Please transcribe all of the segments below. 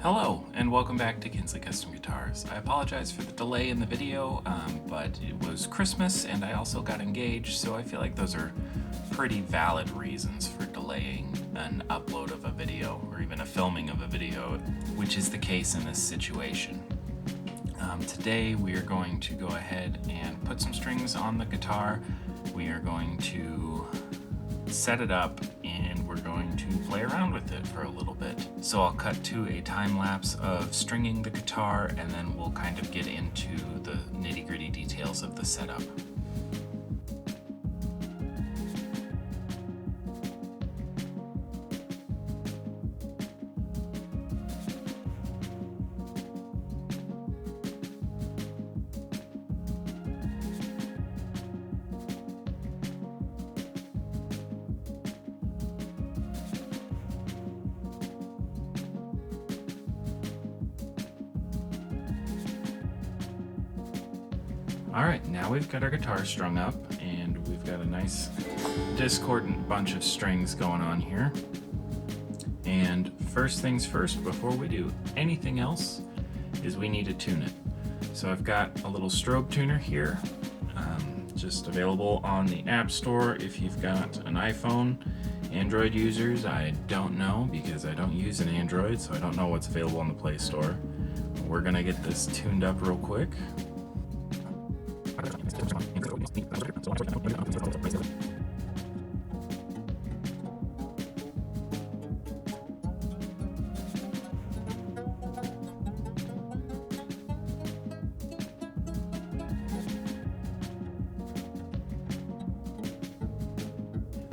Hello, and welcome back to Kinsley Custom Guitars. I apologize for the delay in the video, but it was Christmas and I also got engaged, so I feel like those are pretty valid reasons for delaying an upload of a video or even a filming of a video, which is the case in this situation. Today we are going to go ahead and put some strings on the guitar. We are going to set it up and we're going to play around with it for a little bit. So I'll cut to a time lapse of stringing the guitar and then we'll kind of get into the nitty-gritty details of the setup. Alright, now we've got our guitar strung up and we've got a nice discordant bunch of strings going on here. And first things first, before we do anything else, is we need to tune it. So I've got a little strobe tuner here, just available on the App Store if you've got an iPhone. Android users, I don't know because I don't use an Android, so I don't know what's available on the Play Store. We're gonna get this tuned up real quick.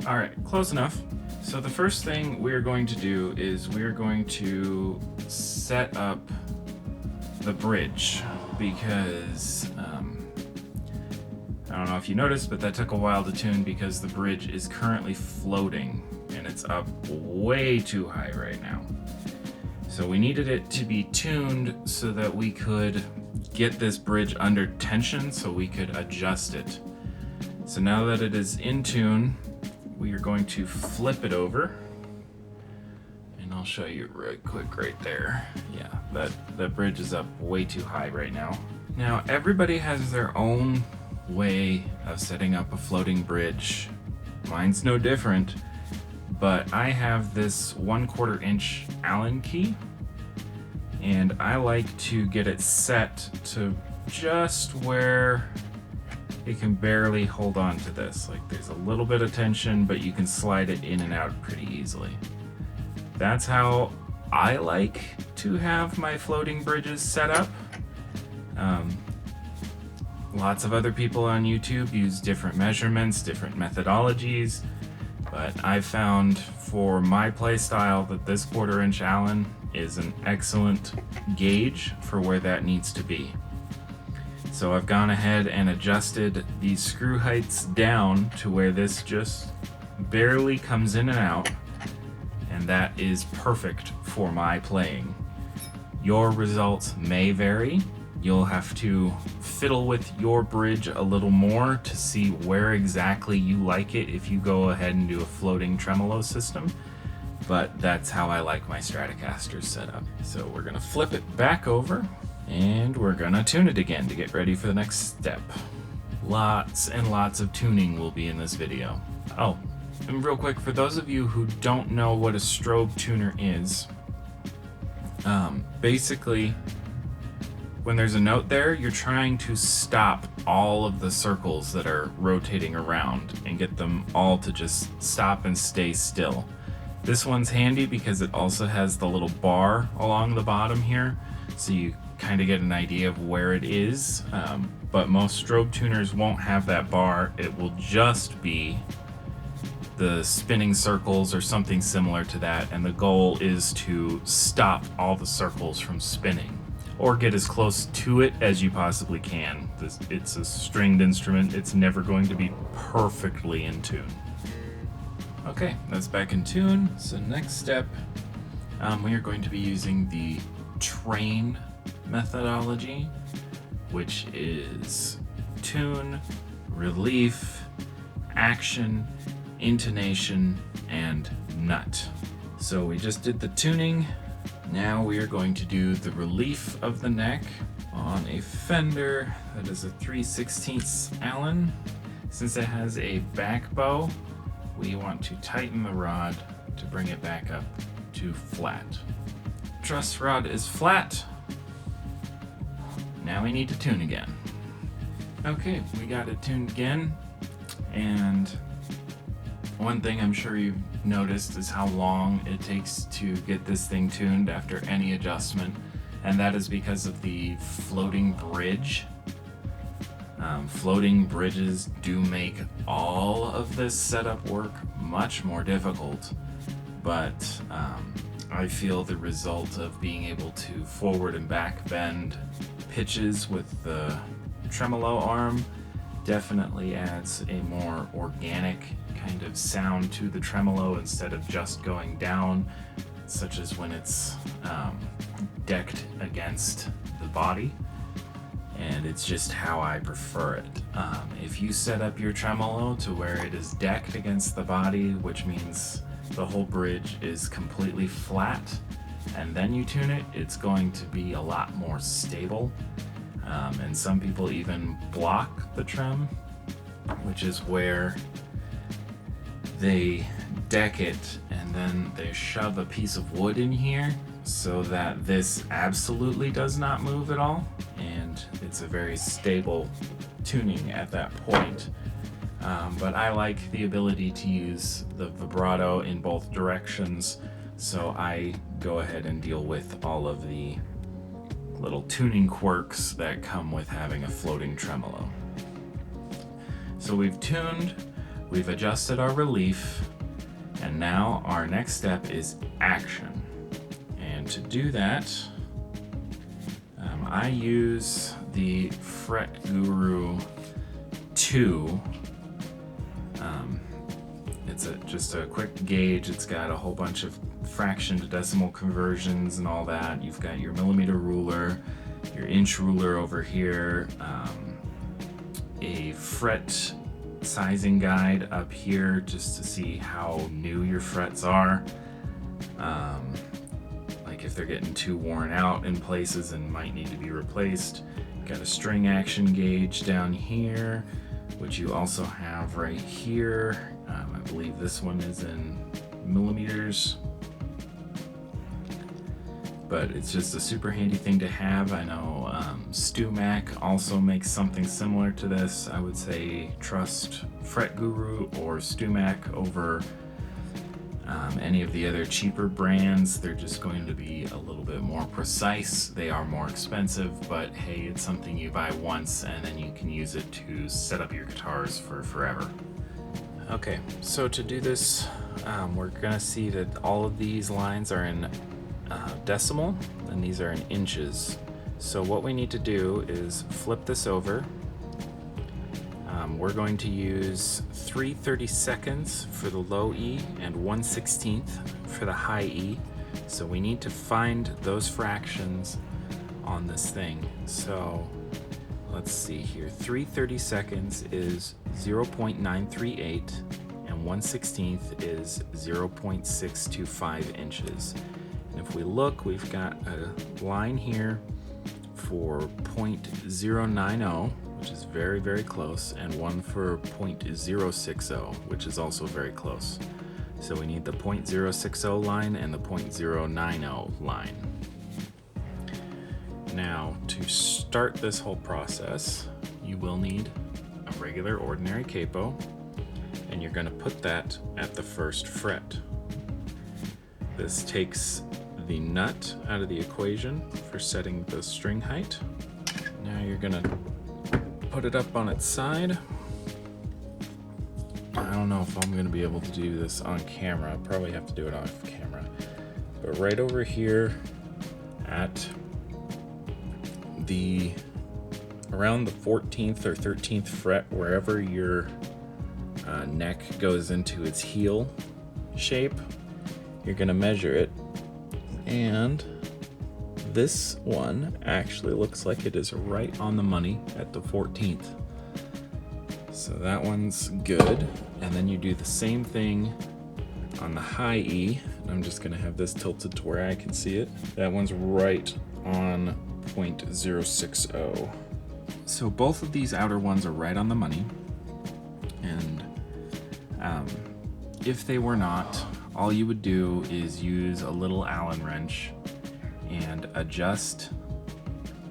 All right, close enough. So the first thing we're going to do is we're going to set up the bridge because I don't know if you noticed, but that took a while to tune because the bridge is currently floating and it's up way too high right now. So we needed it to be tuned so that we could get this bridge under tension so we could adjust it. So now that it is in tune, we are going to flip it over. And I'll show you right quick right there. Yeah, that bridge is up way too high right now. Now everybody has their own way of setting up a floating bridge. Mine's no different, but I have this 1/4 inch Allen key and I like to get it set to just where it can barely hold on to this. Like there's a little bit of tension, but you can slide it in and out pretty easily. That's how I like to have my floating bridges set up. Lots of other people on YouTube use different measurements, different methodologies, but I've found for my play style that this 1/4 inch Allen is an excellent gauge for where that needs to be. So I've gone ahead and adjusted these screw heights down to where this just barely comes in and out, and that is perfect for my playing. Your results may vary. You'll have to fiddle with your bridge a little more to see where exactly you like it if you go ahead and do a floating tremolo system, but that's how I like my Stratocasters set up. So we're gonna flip it back over and we're gonna tune it again to get ready for the next step. Lots and lots of tuning will be in this video. Oh, and real quick, for those of you who don't know what a strobe tuner is, basically, when there's a note there, you're trying to stop all of the circles that are rotating around and get them all to just stop and stay still. This one's handy because it also has the little bar along the bottom here, so you kind of get an idea of where it is, but most strobe tuners won't have that bar. It will just be the spinning circles or something similar to that, and the goal is to stop all the circles from spinning or get as close to it as you possibly can. It's a stringed instrument. It's never going to be perfectly in tune. Okay, that's back in tune. So next step, we are going to be using the train methodology, which is tune, relief, action, intonation, and nut. So we just did the tuning, Now we are going to do the relief of the neck on a fender that is a 3/16 Allen. Since it has a back bow, we want to tighten the rod to bring it back up to flat. Truss rod is flat. Now we need to tune again. Okay, we got it tuned again, and one thing I'm sure you've noticed is how long it takes to get this thing tuned after any adjustment, and that is because of the floating bridge. Floating bridges do make all of this setup work much more difficult, but I feel the result of being able to forward and back bend pitches with the tremolo arm definitely adds a more organic kind of sound to the tremolo instead of just going down, such as when it's decked against the body. And it's just how I prefer it. If you set up your tremolo to where it is decked against the body, which means the whole bridge is completely flat, and then you tune it, it's going to be a lot more stable. And some people even block the trem, which is where they deck it and then they shove a piece of wood in here so that this absolutely does not move at all, and it's a very stable tuning at that point. But I like the ability to use the vibrato in both directions, so I go ahead and deal with all of the little tuning quirks that come with having a floating tremolo. So we've tuned, we've adjusted our relief, and now our next step is action. And to do that, I use the Fret Guru 2. It's just a quick gauge. It's got a whole bunch of fraction to decimal conversions and all that. You've got your millimeter ruler, your inch ruler over here, a fret sizing guide up here just to see how new your frets are. Like if they're getting too worn out in places and might need to be replaced. Got a string action gauge down here, which you also have right here. I believe this one is in millimeters, but it's just a super handy thing to have. I know StewMac also makes something similar to this. I would say trust Fret Guru or StewMac over any of the other cheaper brands. They're just going to be a little bit more precise. They are more expensive, but hey, it's something you buy once and then you can use it to set up your guitars for forever. Okay, so to do this, we're gonna see that all of these lines are in decimal and these are in inches. So what we need to do is flip this over. We're going to use 3/32 for the low E and 1/16 for the high E. So we need to find those fractions on this thing. So let's see here. 3/32 is 0.938 and 1/16 is 0.625 inches. And if we look, we've got a line here for 0.090, which is very, very close, and one for 0.060, which is also very close. So we need the 0.060 line and the 0.090 line. Now, to start this whole process, you will need a regular ordinary capo, and you're going to put that at the first fret. This takes the nut out of the equation for setting the string height. Now you're going to put it up on its side. I don't know if I'm going to be able to do this on camera. I'll probably have to do it off camera. But right over here at around the 14th or 13th fret, wherever your neck goes into its heel shape, you're going to measure it. And this one actually looks like it is right on the money at the 14th. So that one's good. And then you do the same thing on the high E. I'm just gonna have this tilted to where I can see it. That one's right on 0.060. So both of these outer ones are right on the money. And if they were not, all you would do is use a little Allen wrench and adjust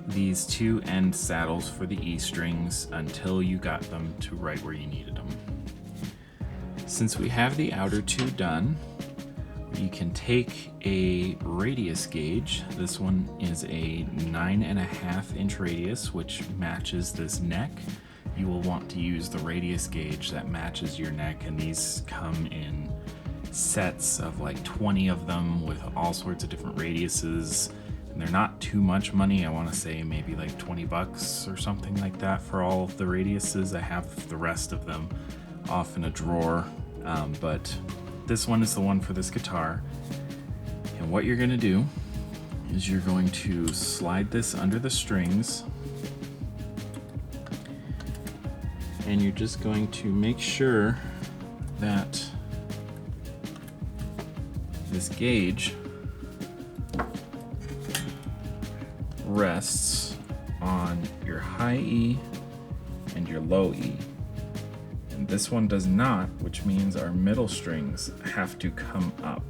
these two end saddles for the E-strings until you got them to right where you needed them. Since we have the outer two done, you can take a radius gauge. This one is a 9.5 inch radius, which matches this neck. You will want to use the radius gauge that matches your neck, and these come in sets of like 20 of them with all sorts of different radiuses. And they're not too much money. I want to say maybe like 20 bucks or something like that for all of the radiuses. I have the rest of them off in a drawer, but this one is the one for this guitar. And what you're going to do is you're going to slide this under the strings, and you're just going to make sure that this gauge rests on your high E and your low E. And this one does not, which means our middle strings have to come up,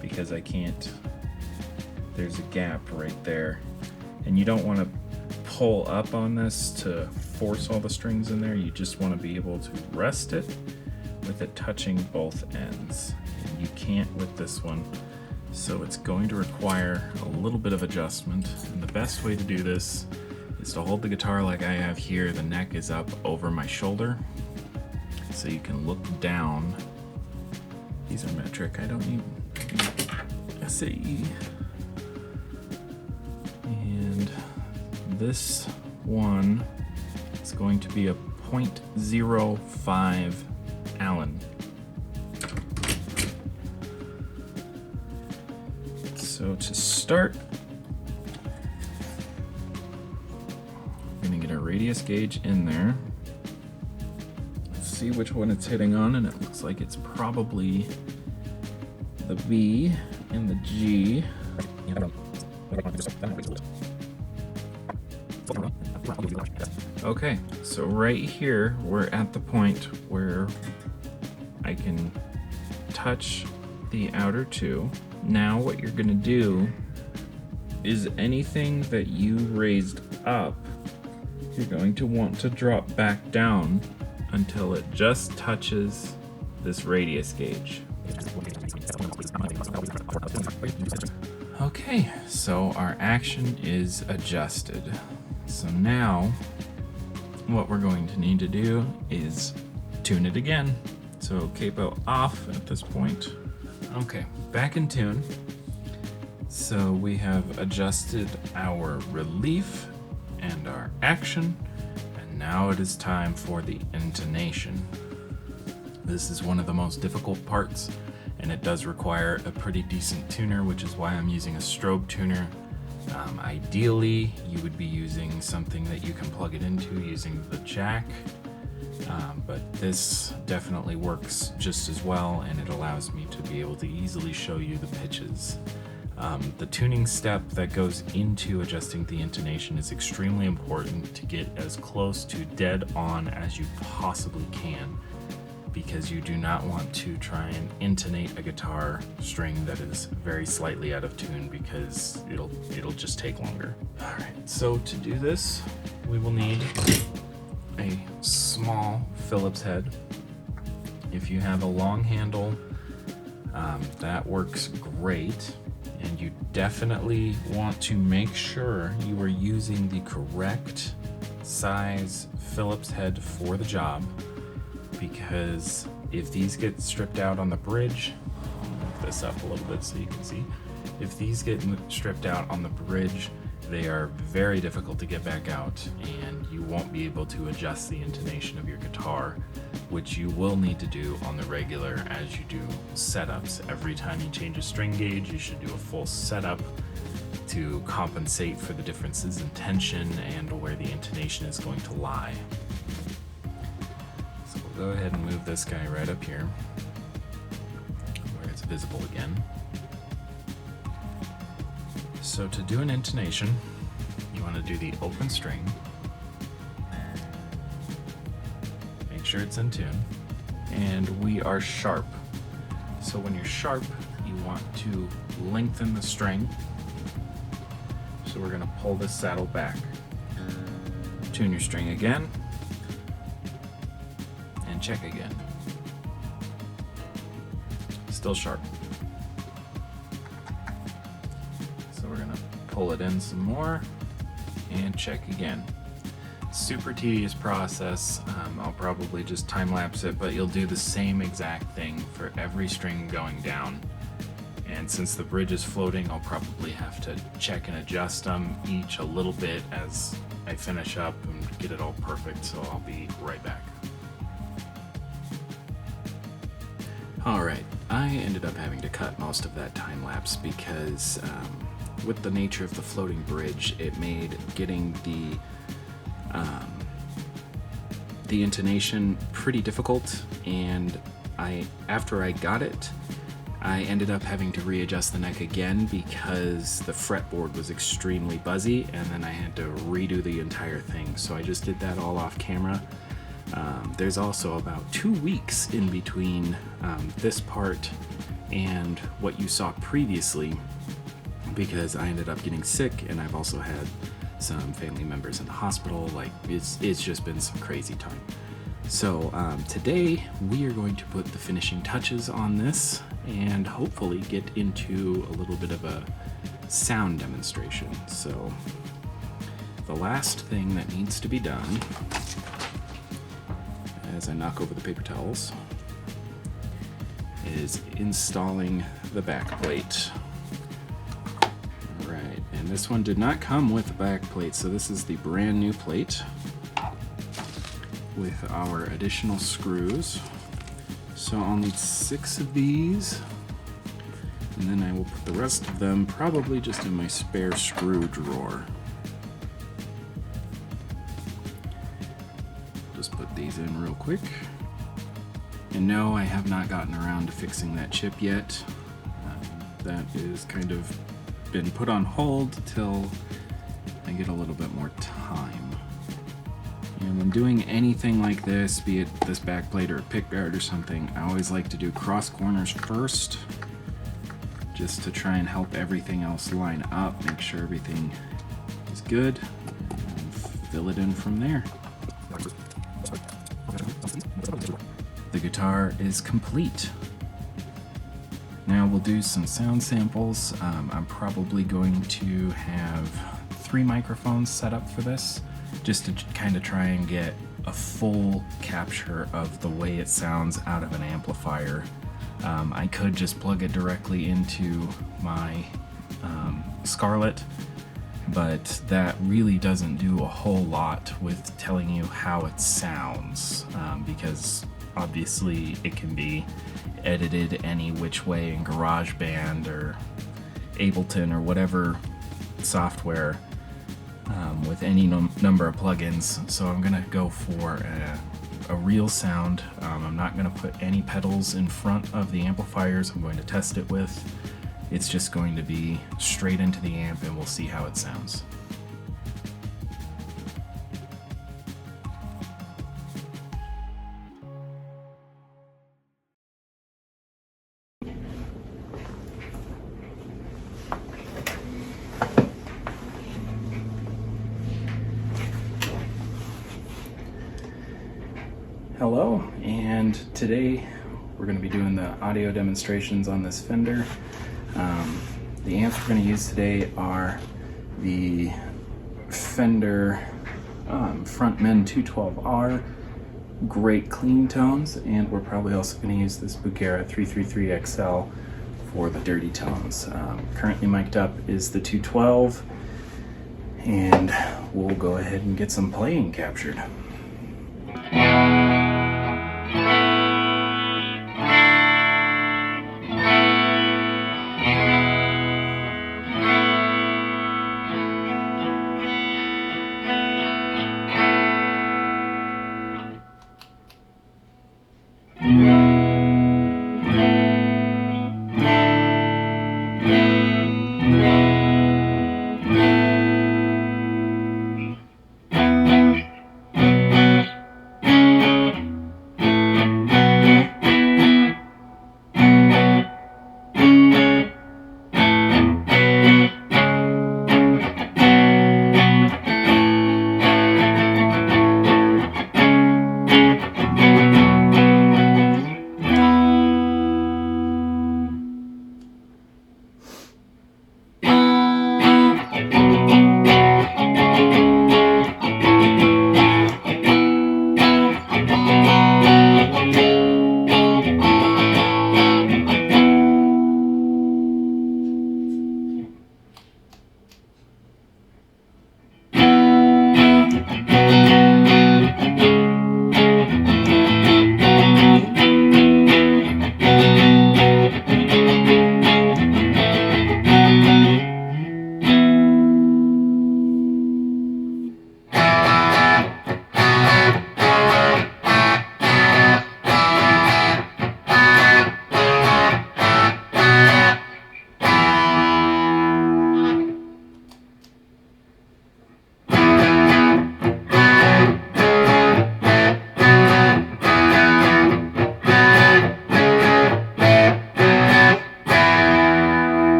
because I can't, there's a gap right there. And you don't want to pull up on this to force all the strings in there. You just want to be able to rest it with it touching both ends. And you can't with this one. So it's going to require a little bit of adjustment. And the best way to do this is to hold the guitar like I have here. The neck is up over my shoulder, so you can look down. These are metric, I don't need SAE. And this one is going to be a 0.05 Allen. So to start, I'm gonna get a radius gauge in there. Let's see which one it's hitting on, and it looks like it's probably the B and the G. Okay, so right here, we're at the point where I can touch the outer two. Now what you're gonna do is anything that you raised up, you're going to want to drop back down until it just touches this radius gauge. Okay, so our action is adjusted. So now what we're going to need to do is tune it again. So capo off at this point. Okay, back in tune. So we have adjusted our relief and our action, and now it is time for the intonation. This is one of the most difficult parts, and it does require a pretty decent tuner, which is why I'm using a strobe tuner. Ideally, you would be using something that you can plug it into using the jack, but this definitely works just as well, and it allows me to be able to easily show you the pitches. The tuning step that goes into adjusting the intonation is extremely important to get as close to dead on as you possibly can, because you do not want to try and intonate a guitar string that is very slightly out of tune, because it'll just take longer. All right, so to do this, we will need a small Phillips head. If you have a long handle, that works great. And you definitely want to make sure you are using the correct size Phillips head for the job, because if these get stripped out on the bridge, I'll move this up a little bit so you can see. If these get stripped out on the bridge, they are very difficult to get back out, and you won't be able to adjust the intonation of your guitar, which you will need to do on the regular as you do setups. Every time you change a string gauge, you should do a full setup to compensate for the differences in tension and where the intonation is going to lie. So we'll go ahead and move this guy right up here, where it's visible again. So to do an intonation, you want to do the open string. Make sure it's in tune. And we are sharp. So when you're sharp, you want to lengthen the string. So we're going to pull this saddle back. Tune your string again. And check again. Still sharp. So we're going to pull it in some more and check again. Super tedious process. I'll probably just time lapse it, but you'll do the same exact thing for every string going down. And since the bridge is floating, I'll probably have to check and adjust them each a little bit as I finish up and get it all perfect, so I'll be right back. Alright, I ended up having to cut most of that time lapse because with the nature of the floating bridge, it made getting the intonation pretty difficult, and after I got it, I ended up having to readjust the neck again because the fretboard was extremely buzzy, and then I had to redo the entire thing. So I just did that all off camera. There's also about 2 weeks in between this part and what you saw previously because I ended up getting sick, and I've also had some family members in the hospital. Like, it's just been some crazy time. So today we are going to put the finishing touches on this and hopefully get into a little bit of a sound demonstration. So the last thing that needs to be done, as I knock over the paper towels, is installing the back plate. Alright, and this one did not come with a back plate, so this is the brand new plate with our additional screws. So I'll need 6 of these, and then I will put the rest of them probably just in my spare screw drawer. Just put these in real quick. And no, I have not gotten around to fixing that chip yet. That is kind of been put on hold till I get a little bit more time. And when doing anything like this, be it this back plate or a pick guard or something, I always like to do cross corners first, just to try and help everything else line up, make sure everything is good, and fill it in from there. The guitar is complete. Now we'll do some sound samples. I'm probably going to have 3 microphones set up for this, just to kind of try and get a full capture of the way it sounds out of an amplifier. I could just plug it directly into my Scarlett, but that really doesn't do a whole lot with telling you how it sounds, because obviously it can be edited any which way in GarageBand or Ableton or whatever software with any number of plugins. So I'm gonna go for a real sound. I'm not gonna put any pedals in front of the amplifiers I'm going to test it with. It's just going to be straight into the amp, and we'll see how it sounds. Hello, and today we're going to be doing the audio demonstrations on this Fender. The amps we're going to use today are the Fender Frontman 212R, great clean tones, and we're probably also going to use this Bugera 333XL for the dirty tones. Currently mic'd up is the 212, and we'll go ahead and get some playing captured.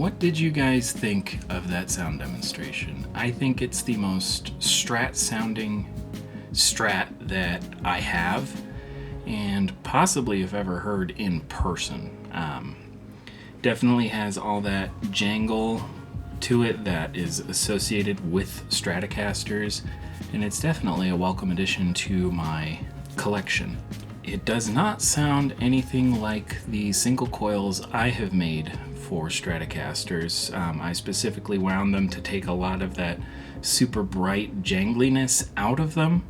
What did you guys think of that sound demonstration? I think it's the most Strat sounding Strat that I have, and possibly have ever heard in person. Definitely has all that jangle to it that is associated with Stratocasters, and it's definitely a welcome addition to my collection. It does not sound anything like the single coils I have made for Stratocasters. I specifically wound them to take a lot of that super bright jangliness out of them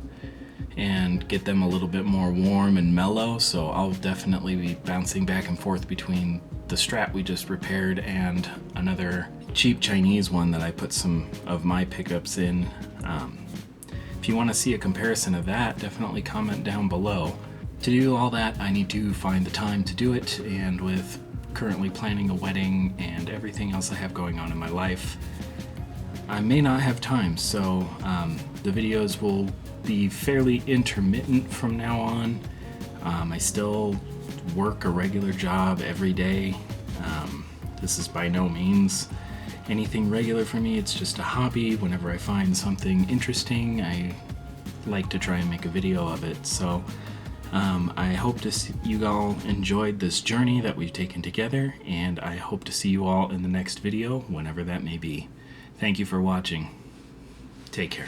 and get them a little bit more warm and mellow, so I'll definitely be bouncing back and forth between the Strat we just repaired and another cheap Chinese one that I put some of my pickups in. If you want to see a comparison of that, definitely comment down below. To do all that, I need to find the time to do it, and with currently planning a wedding and everything else I have going on in my life, I may not have time, so the videos will be fairly intermittent from now on. I still work a regular job every day. This is by no means anything regular for me, it's just a hobby. Whenever I find something interesting, I like to try and make a video of it. So I hope you all enjoyed this journey that we've taken together, and I hope to see you all in the next video, whenever that may be. Thank you for watching. Take care.